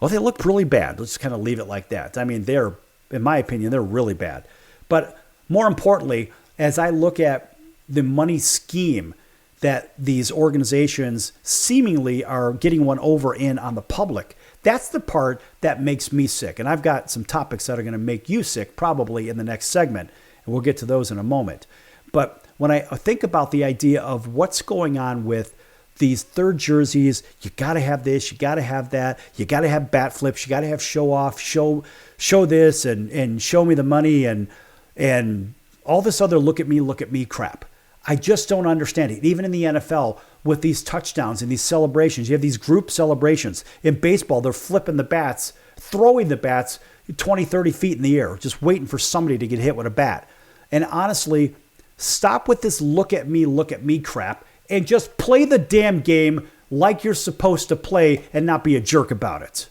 really bad. Let's just kind of leave it like that. I mean, in my opinion, they're really bad. But more importantly, as I look at the money scheme that these organizations seemingly are getting one over in on the public, that's the part that makes me sick. And I've got some topics that are going to make you sick probably in the next segment, and we'll get to those in a moment. But when I think about the idea of what's going on with these third jerseys, you got to have this, you got to have that, you got to have bat flips, you got to have show off, show this and show me the money and all this other look at me crap. I just don't understand it. Even in the NFL with these touchdowns and these celebrations, you have these group celebrations. In baseball, they're flipping the bats, throwing the bats 20, 30 feet in the air, just waiting for somebody to get hit with a bat. And honestly, stop with this look at me crap and just play the damn game like you're supposed to play and not be a jerk about it.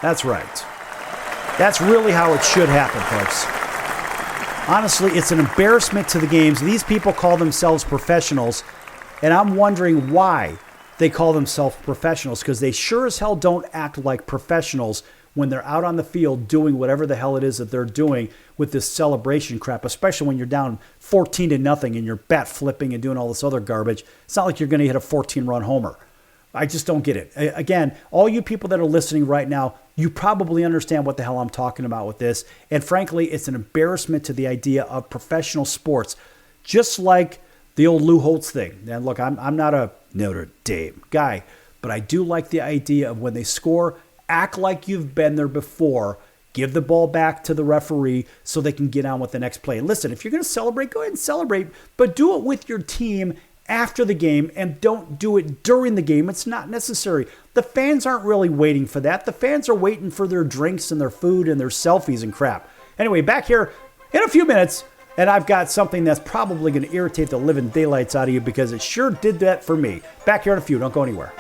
That's right. That's really how it should happen, folks. Honestly, it's an embarrassment to the games. These people call themselves professionals, and I'm wondering why they call themselves professionals, because they sure as hell don't act like professionals when they're out on the field doing whatever the hell it is that they're doing with this celebration crap, especially when you're down 14-0 and you're bat flipping and doing all this other garbage. It's not like you're going to hit a 14-run homer. I just don't get it. Again, all you people that are listening right now, you probably understand what the hell I'm talking about with this. And frankly, it's an embarrassment to the idea of professional sports, just like the old Lou Holtz thing. And look, I'm not a Notre Dame guy, but I do like the idea of when they score, act like you've been there before. Give the ball back to the referee so they can get on with the next play. And listen, if you're going to celebrate, go ahead and celebrate, but do it with your team after the game, and don't do it during the game. It's not necessary. The fans aren't really waiting for that. The fans are waiting for their drinks and their food and their selfies and crap. Anyway, back here in a few minutes, and I've got something that's probably going to irritate the living daylights out of you, because it sure did that for me. Back here in a few. Don't go anywhere.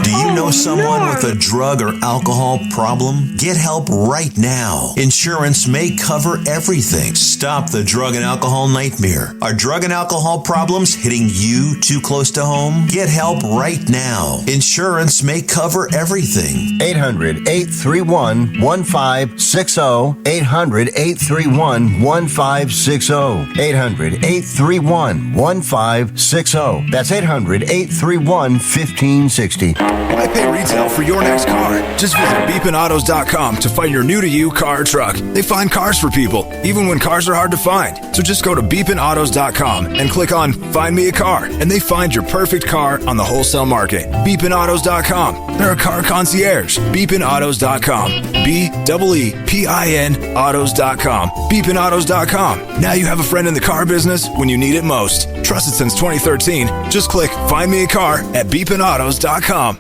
Do you know someone with a drug or alcohol problem? Get help right now. Insurance may cover everything. Stop the drug and alcohol nightmare. Are drug and alcohol problems hitting you too close to home? Get help right now. Insurance may cover everything. 800-831-1560. 800-831-1560. 800-831-1560. That's 800-831-1560. Why pay retail for your next car? Just visit beepinautos.com to find your new-to-you car or truck. They find cars for people, even when cars are hard to find. So just go to beepinautos.com and click on Find Me a Car, and they find your perfect car on the wholesale market. Beepinautos.com. They're a car concierge. Beepinautos.com. BEEPIN autos.com. Beepinautos.com. Now you have a friend in the car business when you need it most. Trusted since 2013. Just click Find Me a Car at beepinautos.com.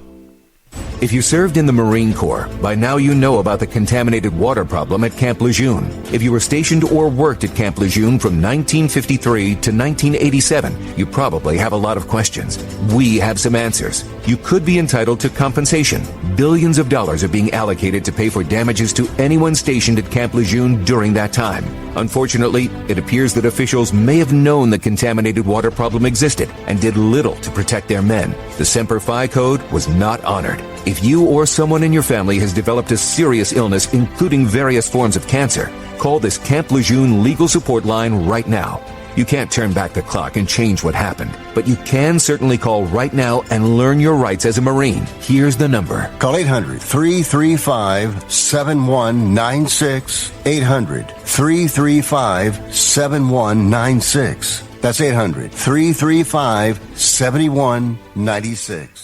If you served in the Marine Corps, by now you know about the contaminated water problem at Camp Lejeune. If you were stationed or worked at Camp Lejeune from 1953 to 1987, you probably have a lot of questions. We have some answers. You could be entitled to compensation. Billions of dollars are being allocated to pay for damages to anyone stationed at Camp Lejeune during that time. Unfortunately, it appears that officials may have known the contaminated water problem existed and did little to protect their men. The Semper Fi code was not honored. If you or someone in your family has developed a serious illness, including various forms of cancer, call this Camp Lejeune legal support line right now. You can't turn back the clock and change what happened, but you can certainly call right now and learn your rights as a Marine. Here's the number. Call 800-335-7196. 800-335-7196. That's 800-335-7196.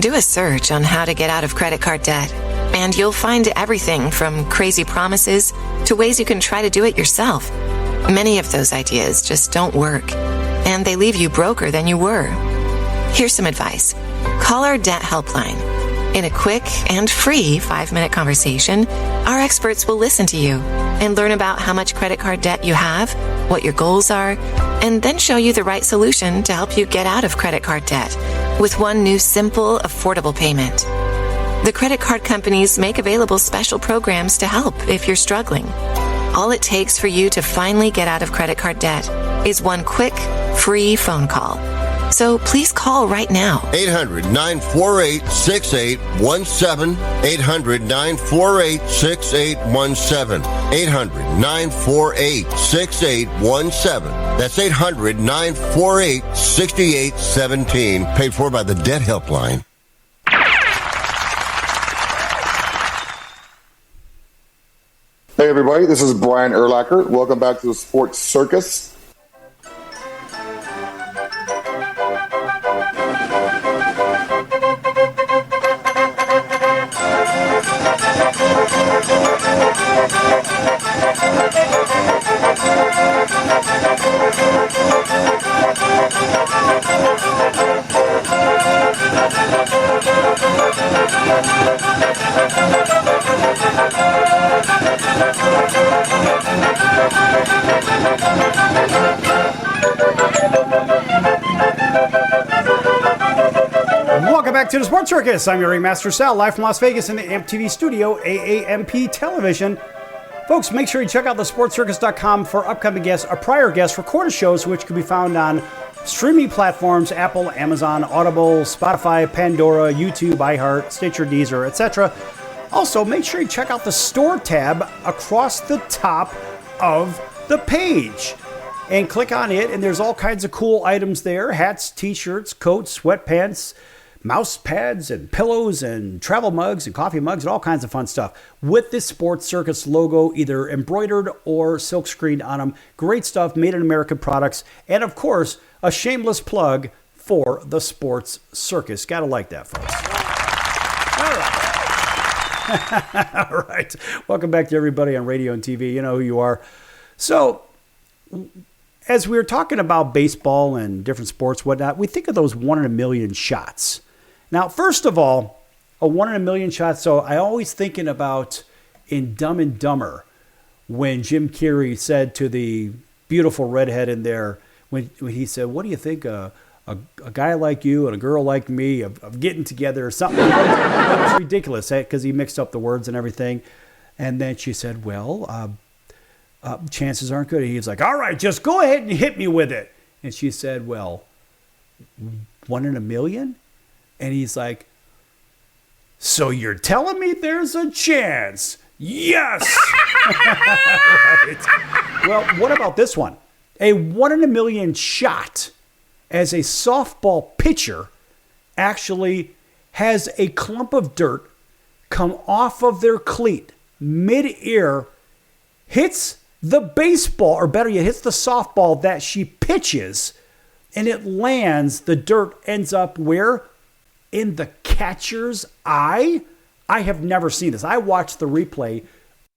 Do a search on how to get out of credit card debt, and you'll find everything from crazy promises to ways you can try to do it yourself. Many of those ideas just don't work, and they leave you broker than you were. Here's some advice. Call our debt helpline. In a quick and free 5-minute conversation, our experts will listen to you and learn about how much credit card debt you have, what your goals are, and then show you the right solution to help you get out of credit card debt with one new simple, affordable payment. The credit card companies make available special programs to help if you're struggling. All it takes for you to finally get out of credit card debt is one quick, free phone call. So please call right now. 800-948-6817. 800-948-6817. 800-948-6817. That's 800-948-6817. Paid for by the Debt Helpline. Hey everybody, this is Brian Urlacher. Welcome back to the Sports Circus. Welcome back to the Sports Circus. I'm your ringmaster Sal, live from Las Vegas in the AMP TV studio, AAMP Television. Folks, make sure you check out thesportscircus.com for upcoming guests or prior guests recorded shows, which can be found on streaming platforms, Apple, Amazon, Audible, Spotify, Pandora, YouTube, iHeart, Stitcher, Deezer, etc. Also, make sure you check out the store tab across the top of the page. And click on it, and there's all kinds of cool items there. Hats, t-shirts, coats, sweatpants, mouse pads, and pillows, and travel mugs, and coffee mugs, and all kinds of fun stuff. With the Sports Circus logo either embroidered or silk screened on them. Great stuff, made in American products. And of course, a shameless plug for the Sports Circus. Gotta like that, folks. All right. All right. Welcome back to everybody on radio and TV. You know who you are. So, as we were talking about baseball and different sports, whatnot, we think of those 1 in a million shots. Now, first of all, a 1 in a million shot. So I always thinking about in Dumb and Dumber when Jim Carrey said to the beautiful redhead in there, when he said, "What do you think a guy like you and a girl like me of getting together or something?" That was ridiculous because he mixed up the words and everything. And then she said, "Well, chances aren't good." He was like, "All right, just go ahead and hit me with it." And she said, "Well, 1 in a million?" And he's like, "So you're telling me there's a chance?" Yes! Right. Well, what about this one? A 1 in a million shot as a softball pitcher actually has a clump of dirt come off of their cleat mid-air, hits the baseball, or better yet, hits the softball that she pitches, and it lands. The dirt ends up where? In the catcher's eye? I have never seen this. I watched the replay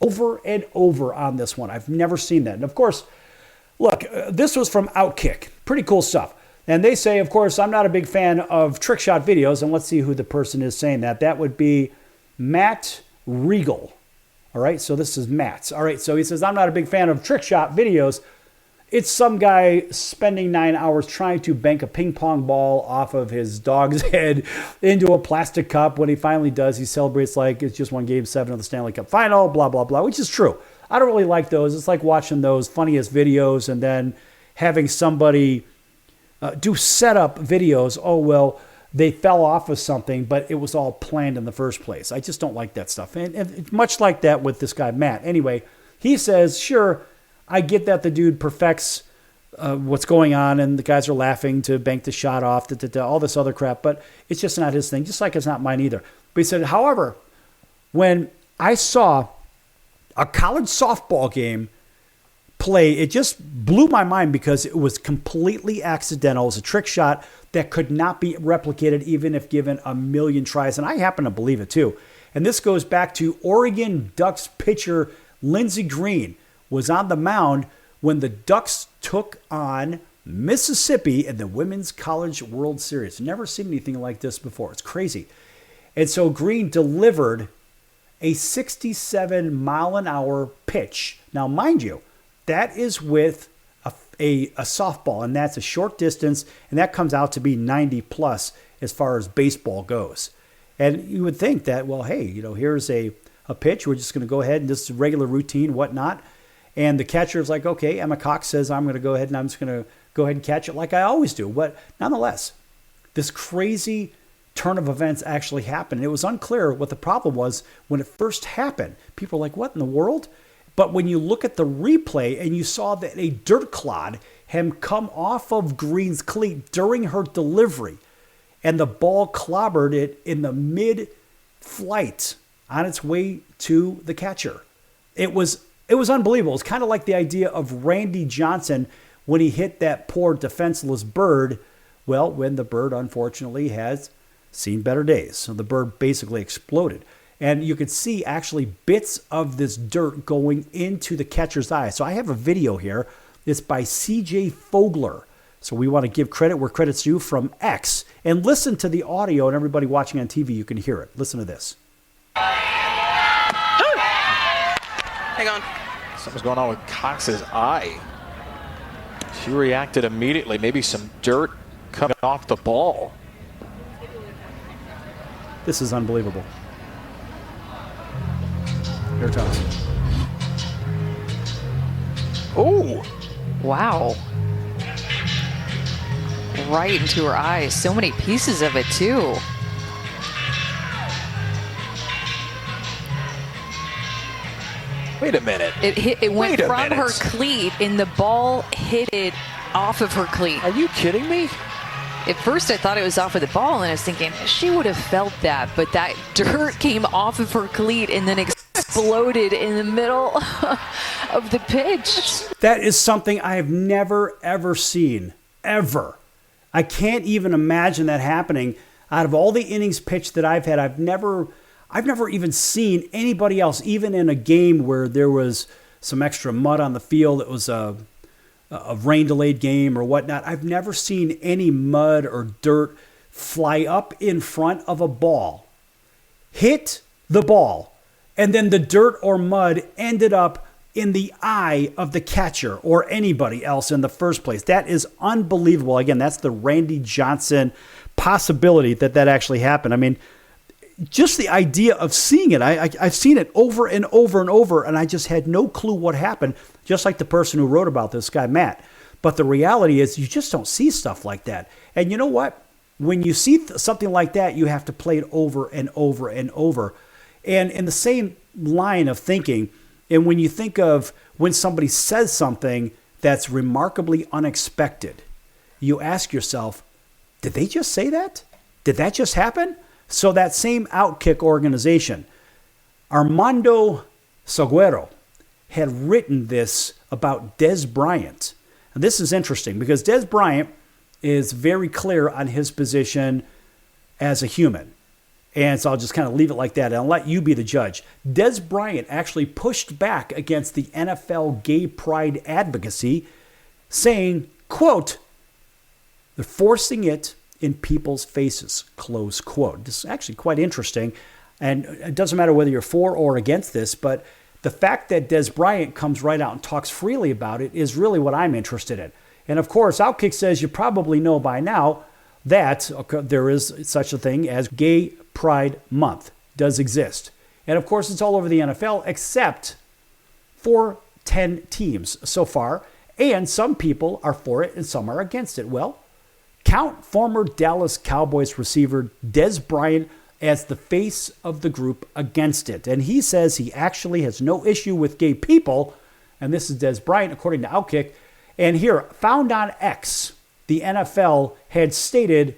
over and over on this one. I've never seen that. And of course, look, this was from Outkick. Pretty cool stuff. And they say, of course, I'm not a big fan of trick shot videos. And let's see who the person is saying that. That would be Matt Regal. All right, so this is Matt's. All right, so he says, "I'm not a big fan of trick shot videos. It's some guy spending 9 hours trying to bank a ping pong ball off of his dog's head into a plastic cup. When he finally does, he celebrates like it's just won Game 7 of the Stanley Cup Final, blah, blah, blah," which is true. I don't really like those. It's like watching those funniest videos and then having somebody do setup videos. Oh, well, they fell off of something, but it was all planned in the first place. I just don't like that stuff. And much like that with this guy, Matt. Anyway, he says, "Sure, I get that the dude perfects what's going on and the guys are laughing to bank the shot off, all this other crap, but it's just not his thing, just like it's not mine either." But he said, "However, when I saw a college softball game play, it just blew my mind because it was completely accidental. It was a trick shot that could not be replicated even if given a million tries." And I happen to believe it too. And this goes back to Oregon Ducks pitcher Lindsey Green was on the mound when the Ducks took on Mississippi in the Women's College World Series. Never seen anything like this before. It's crazy. And so Green delivered a 67-mile-an-hour pitch. Now, mind you, that is with a softball, and that's a short distance, and that comes out to be 90-plus as far as baseball goes. And you would think that, well, hey, here's a pitch. We're just going to go ahead and this is regular routine, whatnot. And the catcher is like, okay, Emma Cox says I'm going to go ahead and I'm just going to go ahead and catch it like I always do. But nonetheless, this crazy turn of events actually happened. It was unclear what the problem was when it first happened. People were like, what in the world? But when you look at the replay and you saw that a dirt clod had come off of Green's cleat during her delivery, and the ball clobbered it in the mid-flight on its way to the catcher. It was unbelievable. It's kind of like the idea of Randy Johnson when he hit that poor defenseless bird. Well, when the bird unfortunately has seen better days. So the bird basically exploded. And you could see actually bits of this dirt going into the catcher's eye. So I have a video here. It's by CJ Fogler. So we want to give credit where credit's due from X. And listen to the audio, and everybody watching on TV, you can hear it. Listen to this. Hang on. Something's going on with Cox's eye. She reacted immediately. Maybe some dirt coming off the ball. This is unbelievable. Here it comes. Oh! Wow. Right into her eyes. So many pieces of it, too. Wait a minute. It went from her cleat, and the ball hit it off of her cleat. Are you kidding me? At first, I thought it was off of the ball, and I was thinking, she would have felt that, but that dirt came off of her cleat and then exploded in the middle of the pitch. That is something I have never, ever seen. Ever. I can't even imagine that happening. Out of all the innings pitched that I've had, I've never even seen anybody else, even in a game where there was some extra mud on the field. It was a rain-delayed game or whatnot. I've never seen any mud or dirt fly up in front of a ball, hit the ball, and then the dirt or mud ended up in the eye of the catcher or anybody else in the first place. That is unbelievable. Again, that's the Randy Johnson possibility that actually happened. I mean, just the idea of seeing it, I've seen it over and over and over, and I just had no clue what happened, just like the person who wrote about this guy, Matt. But the reality is you just don't see stuff like that. And you know what? When you see something like that, you have to play it over and over and over. And in the same line of thinking, and when you think of when somebody says something that's remarkably unexpected, you ask yourself, did they just say that? Did that just happen? So that same Outkick organization, Armando Salguero, had written this about Des Bryant. And this is interesting because Des Bryant is very clear on his position as a human. And so I'll just kind of leave it like that and I'll let you be the judge. Des Bryant actually pushed back against the NFL gay pride advocacy, saying, quote, they're forcing it in people's faces, close quote. This is actually quite interesting. And it doesn't matter whether you're for or against this, but the fact that Des Bryant comes right out and talks freely about it is really what I'm interested in. And of course, Outkick says you probably know by now that there is such a thing as Gay Pride Month does exist. And of course, it's all over the NFL except for 10 teams so far. And some people are for it and some are against it. Well, count former Dallas Cowboys receiver Des Bryant as the face of the group against it. And he says he actually has no issue with gay people. And this is Des Bryant, according to Outkick. And here, found on X, the NFL had stated,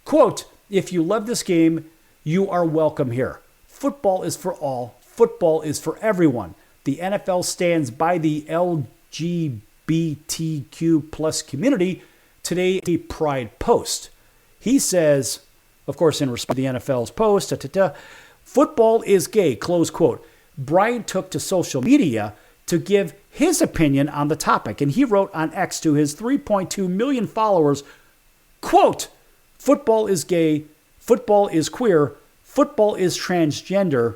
quote, if you love this game, you are welcome here. Football is for all. Football is for everyone. The NFL stands by the LGBTQ plus community. Today, a Pride post. He says, of course, in response to the NFL's post, football is gay, close quote. Bryant took to social media to give his opinion on the topic, and he wrote on X to his 3.2 million followers, quote, football is gay, football is queer, football is transgender.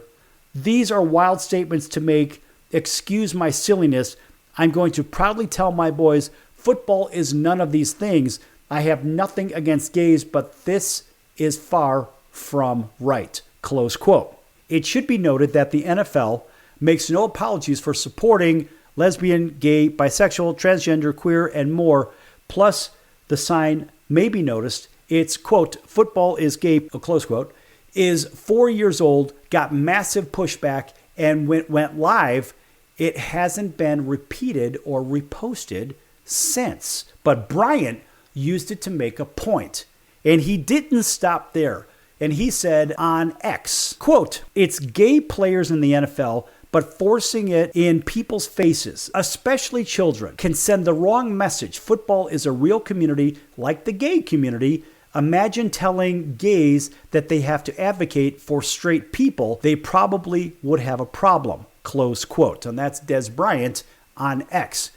These are wild statements to make. Excuse my silliness. I'm going to proudly tell my boys football is none of these things. I have nothing against gays, but this is far from right. Close quote. It should be noted that the NFL makes no apologies for supporting lesbian, gay, bisexual, transgender, queer, and more. Plus, the sign may be noticed. It's, quote, football is gay, close quote, is 4 years old, got massive pushback, and went live. It hasn't been repeated or reposted since. But Bryant used it to make a point. And he didn't stop there. And he said on X, quote, it's gay players in the NFL, but forcing it in people's faces, especially children, can send the wrong message. Football is a real community like the gay community. Imagine telling gays that they have to advocate for straight people. They probably would have a problem, close quote. And that's Des Bryant on X.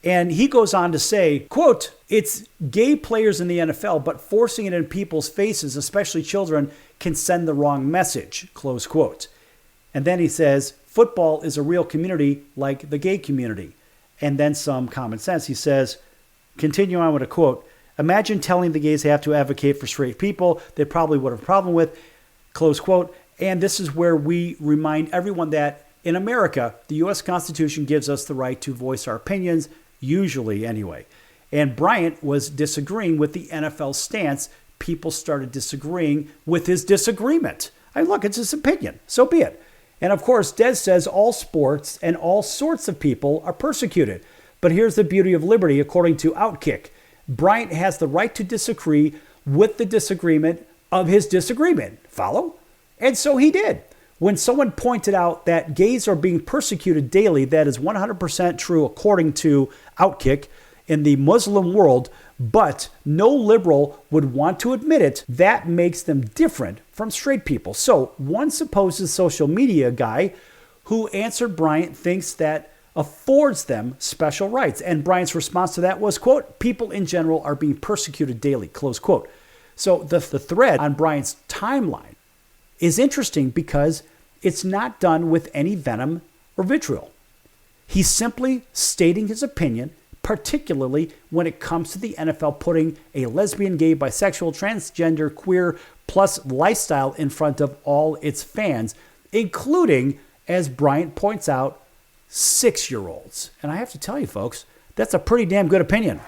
And he goes on to say, quote, it's gay players in the NFL, but forcing it in people's faces, especially children, can send the wrong message, close quote. And then he says, football is a real community like the gay community. And then some common sense. He says, continue on with a quote, imagine telling the gays they have to advocate for straight people they probably would have a problem with. close quote. And this is where we remind everyone that in America, the U.S. Constitution gives us the right to voice our opinions, usually anyway. And Bryant was disagreeing with the NFL stance. People started disagreeing with his disagreement. Look, it's his opinion. So be it. And of course, Des says all sports and all sorts of people are persecuted. But here's the beauty of liberty, according to Outkick. Bryant has the right to disagree with the disagreement of his disagreement. Follow? And so he did. When someone pointed out that gays are being persecuted daily, that is 100% true according to Outkick in the Muslim world, but no liberal would want to admit it. That makes them different from straight people. So one supposed social media guy who answered Bryant thinks that affords them special rights. And Bryant's response to that was, quote, people in general are being persecuted daily, close quote. So the thread on Bryant's timeline is interesting because it's not done with any venom or vitriol. He's simply stating his opinion, particularly when it comes to the NFL putting a lesbian, gay, bisexual, transgender, queer, plus lifestyle in front of all its fans, including, as Bryant points out, 6-year-olds. And I have to tell you, folks, that's a pretty damn good opinion.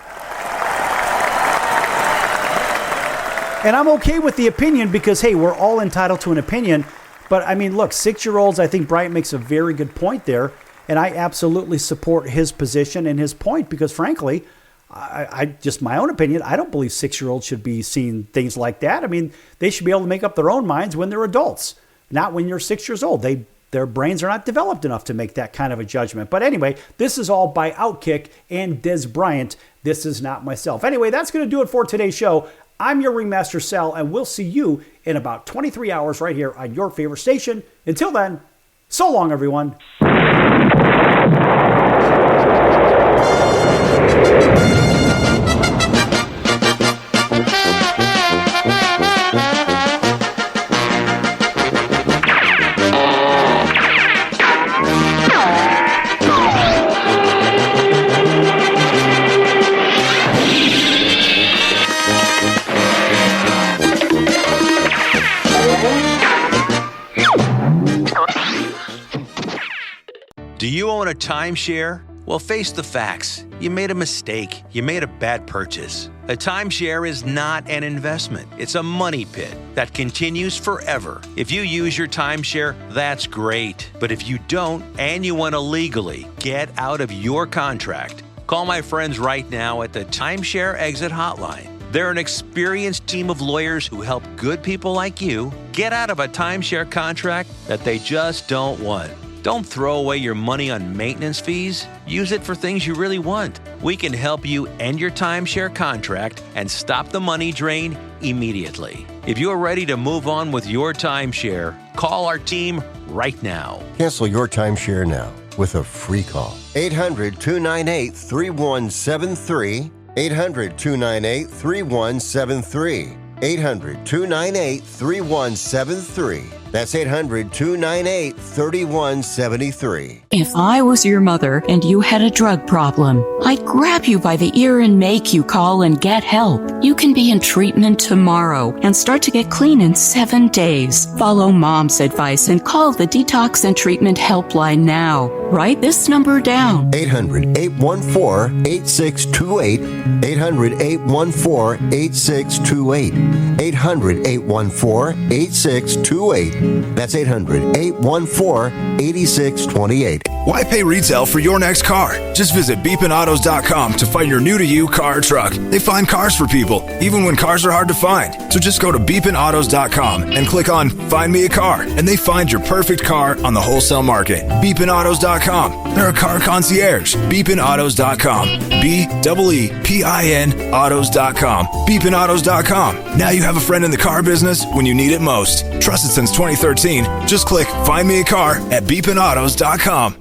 And I'm okay with the opinion because, hey, we're all entitled to an opinion. But, I mean, look, 6-year-olds, I think Bryant makes a very good point there. And I absolutely support his position and his point because, frankly, I just my own opinion, I don't believe 6-year-olds should be seeing things like that. I mean, they should be able to make up their own minds when they're adults, not when you're 6 years old. Their brains are not developed enough to make that kind of a judgment. But anyway, this is all by Outkick and Des Bryant. This is not myself. Anyway, that's going to do it for today's show. I'm your Ringmaster Sal, and we'll see you in about 23 hours right here on your favorite station. Until then, so long, everyone. Do you own a timeshare? Well, face the facts. You made a mistake. You made a bad purchase. A timeshare is not an investment. It's a money pit that continues forever. If you use your timeshare, that's great. But if you don't, and you want to legally get out of your contract, call my friends right now at the Timeshare Exit Hotline. They're an experienced team of lawyers who help good people like you get out of a timeshare contract that they just don't want. Don't throw away your money on maintenance fees. Use it for things you really want. We can help you end your timeshare contract and stop the money drain immediately. If you're ready to move on with your timeshare, call our team right now. Cancel your timeshare now with a free call. 800-298-3173. 800-298-3173. 800-298-3173. That's 800-298-3173. If I was your mother and you had a drug problem, I'd grab you by the ear and make you call and get help. You can be in treatment tomorrow and start to get clean in 7 days. Follow Mom's advice and call the Detox and Treatment Helpline now. Write this number down. 800-814-8628. 800-814-8628. 800-814-8628. That's 800-814-8628. Why pay retail for your next car? Just visit beepinautos.com to find your new-to-you car or truck. They find cars for people, even when cars are hard to find. So just go to beepinautos.com and click on Find Me a Car, and they find your perfect car on the wholesale market. beepinautos.com. They're a car concierge. beepinautos.com. B-E-E-P-I-N autos.com. beepinautos.com. Now you have a friend in the car business when you need it most. Trusted since 2013. Just click Find Me a Car at beepinautos.com.